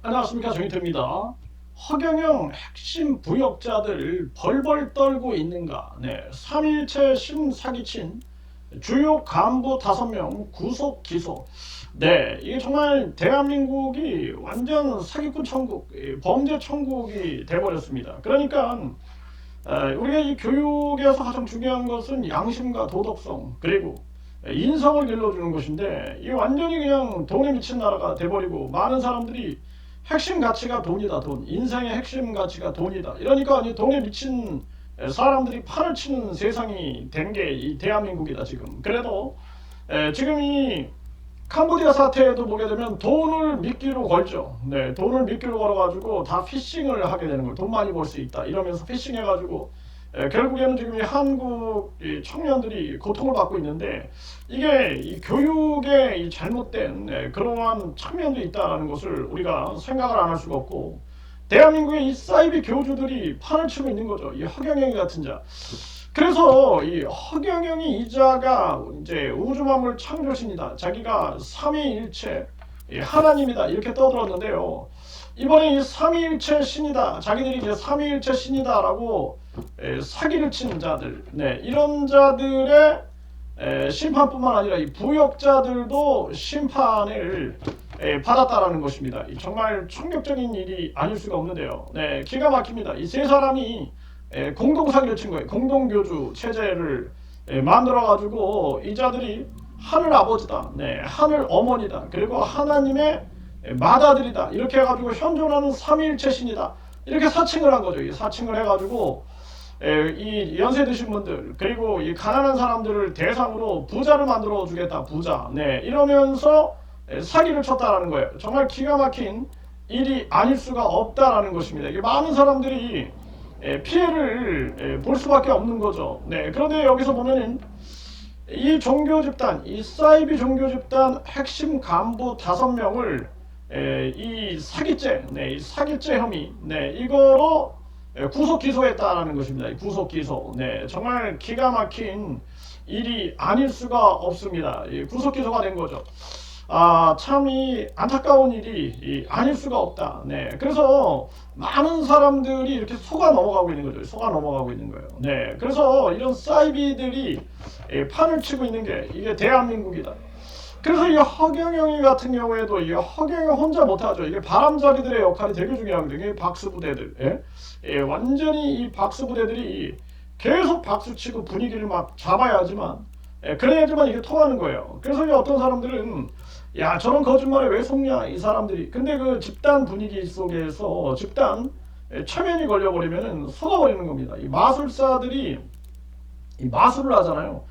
안녕하십니까, 정의태입니다. 허경영 핵심 부역자들 벌벌 떨고 있는가? 네, 3일째 신사기친 주요 간부 5명 구속 기소. 네, 이게 정말 대한민국이 완전 사기꾼 천국, 범죄 천국이 돼버렸습니다. 그러니까 우리가 이 교육에서 가장 중요한 것은 양심과 도덕성, 그리고 인성을 길러주는 것인데, 이게 완전히 그냥 돈에 미친 나라가 돼버리고, 많은 사람들이 핵심 가치가 돈이다, 돈. 인생의 핵심 가치가 돈이다. 이러니까 이 돈에 미친 사람들이 판을 치는 세상이 된 게 이 대한민국이다, 지금. 그래도 지금 이 캄보디아 사태에도 보게 되면 돈을 미끼로 걸죠. 네, 돈을 미끼로 걸어가지고 다 피싱을 하게 되는 거예요. 돈 많이 벌 수 있다. 이러면서 피싱해가지고 결국에는 지금 이 한국 이 청년들이 고통을 받고 있는데, 이게 이 교육에 이 잘못된 그러한 측면도 있다는 것을 우리가 생각을 안 할 수가 없고, 대한민국의 이 사이비 교주들이 판을 치고 있는 거죠. 이 허경영이 같은 자. 그래서 이 허경영이 이자가 이제 우주만물 창조신이다, 자기가 삼위일체 하나님이다, 이렇게 떠들었는데요. 이번에 이 삼위일체 신이다, 자기들이 이제 삼위일체 신이다라고 사기를 치는 자들, 네, 이런 자들의 심판뿐만 아니라 이 부역자들도 심판을 받았다라는 것입니다. 정말 충격적인 일이 아닐 수가 없는데요. 네, 기가 막힙니다. 이 세 사람이 공동 사기를 친 거예요. 공동 교주 체제를 만들어 가지고 이 자들이 하늘 아버지다, 네, 하늘 어머니다, 그리고 하나님의 맏아들이다, 이렇게 해가지고 현존하는 삼위일체 신이다, 이렇게 사칭을 한 거죠. 이 사칭을 해가지고 이 연세 드신 분들, 그리고 이 가난한 사람들을 대상으로 부자를 만들어 주겠다, 부자, 네, 이러면서 사기를 쳤다라는 거예요. 정말 기가 막힌 일이 아닐 수가 없다라는 것입니다. 이게 많은 사람들이 피해를 볼 수밖에 없는 거죠. 네, 그런데 여기서 보면은 이 종교 집단, 이 사이비 종교 집단 핵심 간부 5명을 이 사기죄, 네, 이 사기죄 혐의, 네, 이거로 구속 기소했다라는 것입니다. 구속 기소. 네, 정말 기가 막힌 일이 아닐 수가 없습니다. 구속 기소가 된 거죠. 참 이 안타까운 일이 아닐 수가 없다. 네, 그래서 많은 사람들이 이렇게 속아 넘어가고 있는 거죠. 속아 넘어가고 있는 거예요. 네, 그래서 이런 사이비들이 판을 치고 있는 게 이게 대한민국이다. 그래서 이 허경영이 같은 경우에도 이 허경영 혼자 못하죠. 이게 바람잡이들의 역할이 되게 중요하거든요. 이게 박수부대들, 완전히 이 박수부대들이 계속 박수치고 분위기를 막 잡아야지만, 그래야지만 이게 통하는 거예요. 그래서 어떤 사람들은 야, 저런 거짓말에 왜 속냐, 이 사람들이. 근데 그 집단 분위기 속에서 집단 최면이 걸려버리면은 속아버리는 겁니다. 이 마술사들이 이 마술을 하잖아요.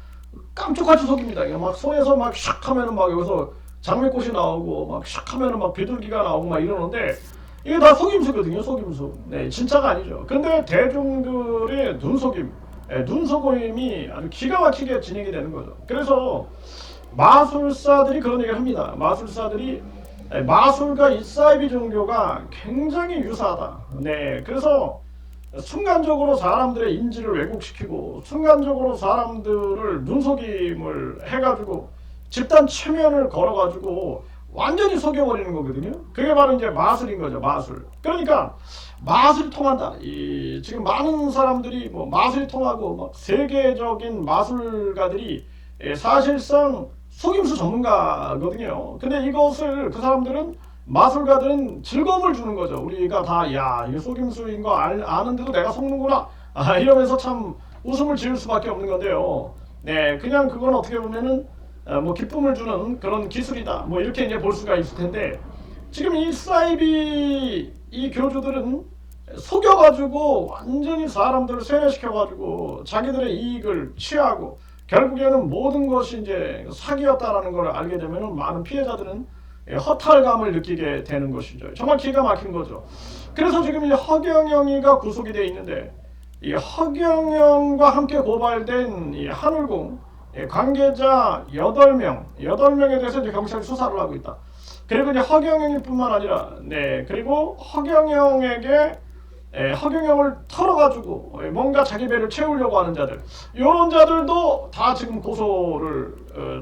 깜짝같이 속입니다. 이게 막 손에서 막 샥 하면은 막 여기서 장미꽃이 나오고, 막 샥 하면은 막 비둘기가 나오고 막 이러는데, 이게 다 속임수거든요, 속임수. 네, 진짜가 아니죠. 근데 대중들의 눈속임, 눈속임이 아주 기가 막히게 진행이 되는 거죠. 그래서 마술사들이 그런 얘기를 합니다. 마술사들이 마술과 이 사이비 종교가 굉장히 유사하다. 네, 그래서 순간적으로 사람들의 인지를 왜곡시키고, 순간적으로 사람들을 눈속임을 해가지고 집단 최면을 걸어가지고 완전히 속여버리는 거거든요. 그게 바로 이제 마술인 거죠, 마술. 그러니까 마술이 통한다. 지금 많은 사람들이 뭐 마술이 통하고 막 세계적인 마술가들이 사실상 속임수 전문가거든요. 근데 이것을 그 사람들은, 마술가들은 즐거움을 주는 거죠. 우리가 다, 야, 이게 속임수인 거 아는데도 내가 속는구나, 이러면서 참 웃음을 지을 수밖에 없는 건데요. 네, 그냥 그건 어떻게 보면은 뭐 기쁨을 주는 그런 기술이다, 뭐 이렇게 이제 볼 수가 있을 텐데, 지금 이 사이비 이 교주들은 속여가지고 완전히 사람들을 세뇌시켜가지고 자기들의 이익을 취하고, 결국에는 모든 것이 이제 사기였다라는 걸 알게 되면 많은 피해자들은 허탈감을 느끼게 되는 것이죠. 정말 기가 막힌 거죠. 그래서 지금 이 허경영이가 구속이 돼 있는데, 이 허경영과 함께 고발된 이 하늘공 관계자 8명에 대해서 이제 경찰이 수사를 하고 있다. 그리고 이제 허경영뿐만 아니라, 네, 그리고 허경영을 털어가지고 뭔가 자기 배를 채우려고 하는 자들, 이런 자들도 다 지금 고소를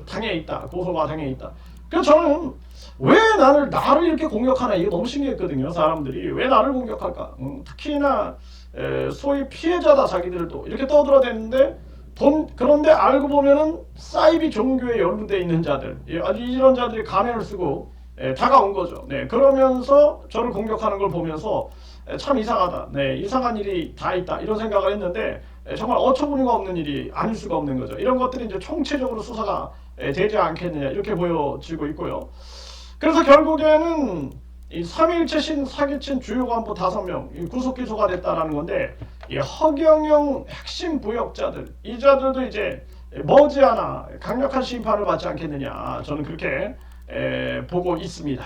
당해 있다. 고소가 당해 있다. 그래서 저는 왜 나를 이렇게 공격하나, 이게 너무 신기했거든요. 사람들이 왜 나를 공격할까? 특히나 소위 피해자다 자기들도 이렇게 떠들어댔는데, 그런데 알고 보면은 사이비 종교에 연루돼 있는 자들, 아주 이런 자들이 가면을 쓰고 다가온 거죠. 네, 그러면서 저를 공격하는 걸 보면서 참 이상하다. 네, 이상한 일이 다 있다. 이런 생각을 했는데 정말 어처구니가 없는 일이 아닐 수가 없는 거죠. 이런 것들이 이제 총체적으로 수사가 되지 않겠느냐, 이렇게 보여지고 있고요. 그래서 결국에는 이 3.1체 신 사기친 주요 간부 5명 구속 기소가 됐다라는 건데, 이 허경영 핵심 부역자들, 이 자들도 이제 머지않아 강력한 심판을 받지 않겠느냐, 저는 그렇게 보고 있습니다.